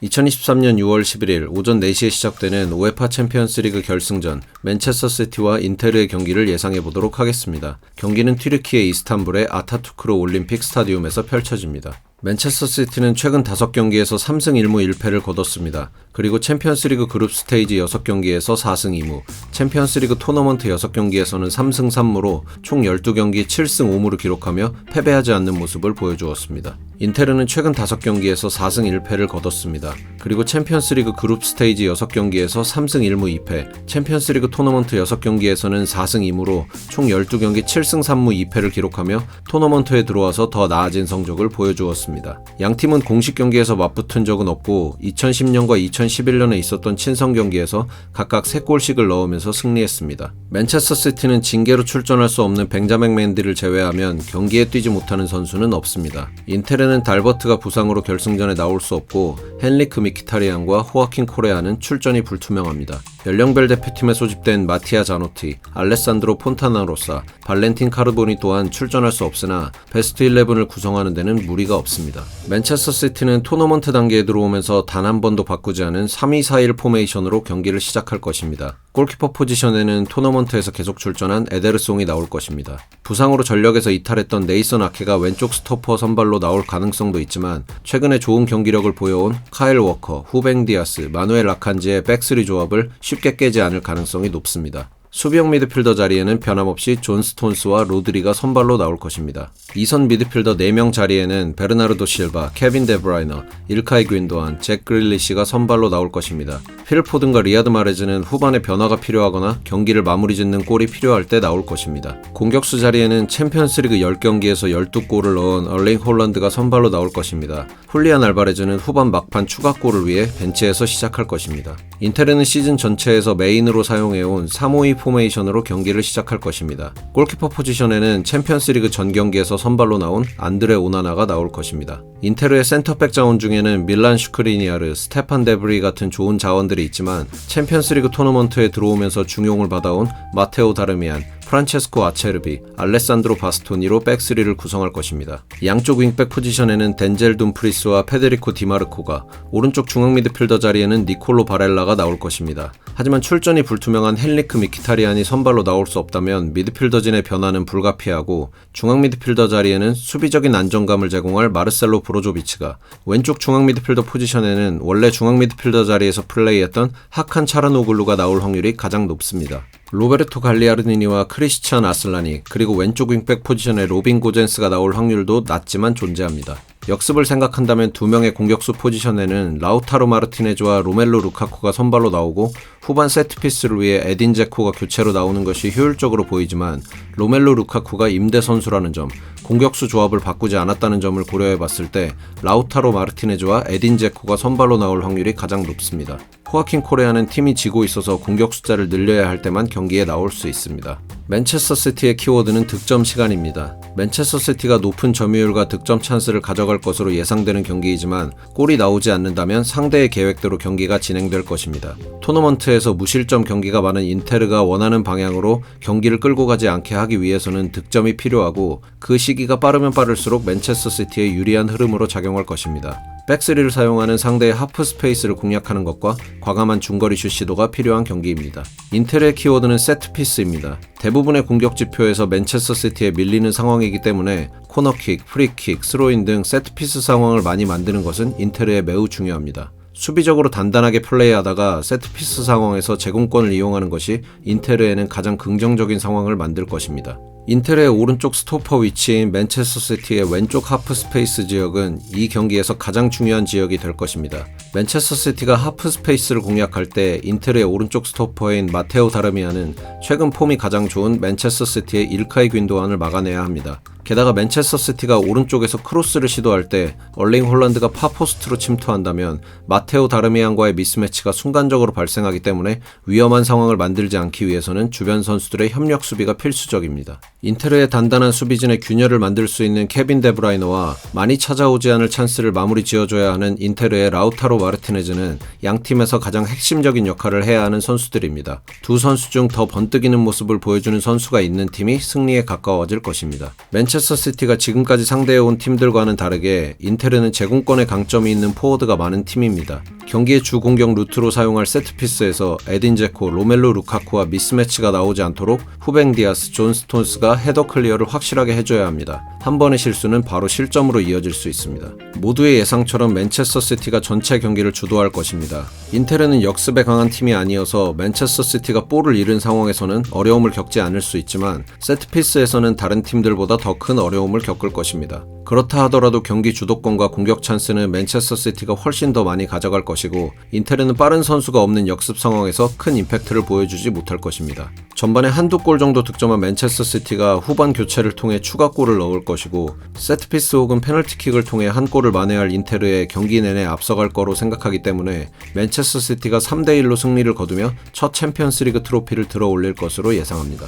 2023년 6월 11일 오전 4시에 시작되는 우에파 챔피언스리그 결승전 맨체스터 시티와 인테르의 경기를 예상해 보도록 하겠습니다. 경기는 튀르키예 이스탄불의 아타투크루 올림픽 스타디움에서 펼쳐집니다. 맨체스터 시티는 최근 5경기에서 3승 1무 1패를 거뒀습니다. 그리고 챔피언스리그 그룹 스테이지 6경기에서 4승 2무, 챔피언스리그 토너먼트 6경기에서는 3승 3무로 총 12경기 7승 5무를 기록하며 패배하지 않는 모습을 보여주었습니다. 인테르는 최근 5경기에서 4승 1패를 거뒀습니다. 그리고 챔피언스리그 그룹 스테이지 6경기에서 3승 1무 2패, 챔피언스리그 토너먼트 6경기에서는 4승 2무로 총 12경기 7승 3무 2패를 기록하며 토너먼트에 들어와서 더 나아진 성적을 보여주었습니다. 양 팀은 공식 경기에서 맞붙은 적은 없고 2010년과 2011년에 있었던 친선 경기에서 각각 3골씩을 넣으면서 승리했습니다. 맨체스터 시티는 징계로 출전할 수 없는 벤자민 맨디를 제외하면 경기에 뛰지 못하는 선수는 없습니다. 인테르는 달버트가 부상으로 결승전에 나올 수 없고 헨리크 미키타리안과 호아킨 코레아는 출전이 불투명합니다. 연령별 대표팀에 소집된 마티아 자노티, 알레산드로 폰타나로사, 발렌틴 카르보니 또한 출전할 수 없으나 베스트 11을 구성하는 데는 무리가 없습니다. 맨체스터 시티는 토너먼트 단계에 들어오면서 단 한 번도 바꾸지 않은 3-2-4-1 포메이션으로 경기를 시작할 것입니다. 골키퍼 포지션에는 토너먼트에서 계속 출전한 에데르송이 나올 것입니다. 부상으로 전력에서 이탈했던 네이선 아케가 왼쪽 스토퍼 선발로 나올 가능성도 있지만 최근에 좋은 경기력을 보여온 카일 워커, 후뱅 디아스, 마누엘 아칸지의 백스리 조합을 쉽게 깨지 않을 가능성이 높습니다. 수비형 미드필더 자리에는 변함없이 존 스톤스와 로드리가 선발로 나올 것입니다. 2선 미드필더 4명 자리에는 베르나르도 실바, 케빈 데브라이너, 일카이 귄도안, 잭 그릴리시가 선발로 나올 것입니다. 필 포든과 리아드 마레즈는 후반에 변화가 필요하거나 경기를 마무리 짓는 골이 필요할 때 나올 것입니다. 공격수 자리에는 챔피언스리그 10경기에서 12골을 넣은 얼링 홀란드가 선발로 나올 것입니다. 훌리안 알바레즈는 후반 막판 추가골을 위해 벤치에서 시작할 것입니다. 인테르는 시즌 전체에서 메인으로 사용해온 3-5-2 포메이션으로 경기를 시작할 것입니다. 골키퍼 포지션에는 챔피언스리그 전 경기에서 선발로 나온 안드레 오나나가 나올 것입니다. 인테르의 센터백 자원 중에는 밀란 슈크리니아르, 스테판 데브리 같은 좋은 자원들이 있지만 챔피언스리그 토너먼트에 들어오면서 중용을 받아온 마테오 다르미안, 프란체스코 아체르비, 알레산드로 바스토니로 백스리를 구성할 것입니다. 양쪽 윙백 포지션에는 덴젤 둠프리스와 페데리코 디마르코가, 오른쪽 중앙 미드필더 자리에는 니콜로 바렐라가 나올 것입니다. 하지만 출전이 불투명한 헨리크 미키타리안이 선발로 나올 수 없다면 미드필더진의 변화는 불가피하고 중앙 미드필더 자리에는 수비적인 안정감을 제공할 마르셀로 브로조비치가, 왼쪽 중앙 미드필더 포지션에는 원래 중앙 미드필더 자리에서 플레이했던 하칸 차르노글루가 나올 확률이 가장 높습니다. 로베르토 갈리아르니니와 크리스찬 아슬라니, 그리고 왼쪽 윙백 포지션에 로빈 고젠스가 나올 확률도 낮지만 존재합니다. 역습을 생각한다면 2명의 공격수 포지션에는 라우타로 마르티네즈와 로멜로 루카쿠가 선발로 나오고 후반 세트피스를 위해 에딘 제코가 교체로 나오는 것이 효율적으로 보이지만 로멜로 루카쿠가 임대 선수라는 점, 공격수 조합을 바꾸지 않았다는 점을 고려해봤을 때 라우타로 마르티네즈와 에딘 제코가 선발로 나올 확률이 가장 높습니다. 호아킨 코레아는 팀이 지고 있어서 공격 숫자를 늘려야 할 때만 경기에 나올 수 있습니다. 맨체스터 시티의 키워드는 득점 시간입니다. 맨체스터 시티가 높은 점유율과 득점 찬스를 가져갈 것으로 예상되는 경기이지만 골이 나오지 않는다면 상대의 계획대로 경기가 진행될 것입니다. 토너먼트에서 무실점 경기가 많은 인테르가 원하는 방향으로 경기를 끌고 가지 않게 하기 위해서는 득점이 필요하고 그 시기가 빠르면 빠를수록 맨체스터 시티의 유리한 흐름으로 작용할 것입니다. 백스리를 사용하는 상대의 하프 스페이스를 공략하는 것과 과감한 중거리 슛 시도가 필요한 경기입니다. 인텔의 키워드는 세트피스입니다. 대부분의 공격 지표에서 맨체스터 시티에 밀리는 상황이기 때문에 코너킥, 프리킥, 스로인 등 세트피스 상황을 많이 만드는 것은 인텔에 매우 중요합니다. 수비적으로 단단하게 플레이하다가 세트피스 상황에서 제공권을 이용하는 것이 인테르에는 가장 긍정적인 상황을 만들 것입니다. 인텔의 오른쪽 스토퍼 위치인 맨체스터 시티의 왼쪽 하프 스페이스 지역은 이 경기에서 가장 중요한 지역이 될 것입니다. 맨체스터 시티가 하프 스페이스를 공략할 때 인텔의 오른쪽 스토퍼인 마테오 다르미안은 최근 폼이 가장 좋은 맨체스터 시티의 일카이 귄도안을 막아내야 합니다. 게다가 맨체스터 시티가 오른쪽에서 크로스를 시도할 때 얼링 홀란드가 파포스트로 침투한다면 마테오 다르미안과의 미스매치가 순간적으로 발생하기 때문에 위험한 상황을 만들지 않기 위해서는 주변 선수들의 협력 수비가 필수적입니다. 인테르의 단단한 수비진의 균열을 만들 수 있는 케빈 데브라이너와 많이 찾아오지 않을 찬스를 마무리 지어줘야 하는 인테르의 라우타로 마르티네즈는 양팀에서 가장 핵심적인 역할을 해야 하는 선수들입니다. 두 선수 중 더 번뜩이는 모습을 보여주는 선수가 있는 팀이 승리에 가까워질 것입니다. 맨체스터 맨체스터 시티가 지금까지 상대해온 팀들과는 다르게 인테르는 제공권에 강점이 있는 포워드가 많은 팀입니다. 경기의 주 공격 루트로 사용할 세트피스에서 에딘 제코, 로멜로 루카쿠와 미스매치가 나오지 않도록 후뱅 디아스, 존 스톤스가 헤더 클리어를 확실하게 해줘야 합니다. 한 번의 실수는 바로 실점으로 이어질 수 있습니다. 모두의 예상처럼 맨체스터 시티가 전체 경기를 주도할 것입니다. 인테르는 역습에 강한 팀이 아니어서 맨체스터 시티가 볼을 잃은 상황에서는 어려움을 겪지 않을 수 있지만 세트피스에서는 다른 팀들보다 더 큰 어려움을 겪을 것입니다. 그렇다 하더라도 경기 주도권과 공격 찬스는 맨체스터 시티가 훨씬 더 많이 가져갈 것이고 인테르는 빠른 선수가 없는 역습 상황에서 큰 임팩트를 보여주지 못할 것입니다. 전반에 한두 골 정도 득점한 맨체스터 시티가 후반 교체를 통해 추가골을 넣을 것이고 세트피스 혹은 페널티킥을 통해 한 골을 만회할 인테르에 경기 내내 앞서갈 거로 생각하기 때문에 맨체스터 시티가 3대1로 승리를 거두며 첫 챔피언스리그 트로피를 들어 올릴 것으로 예상합니다.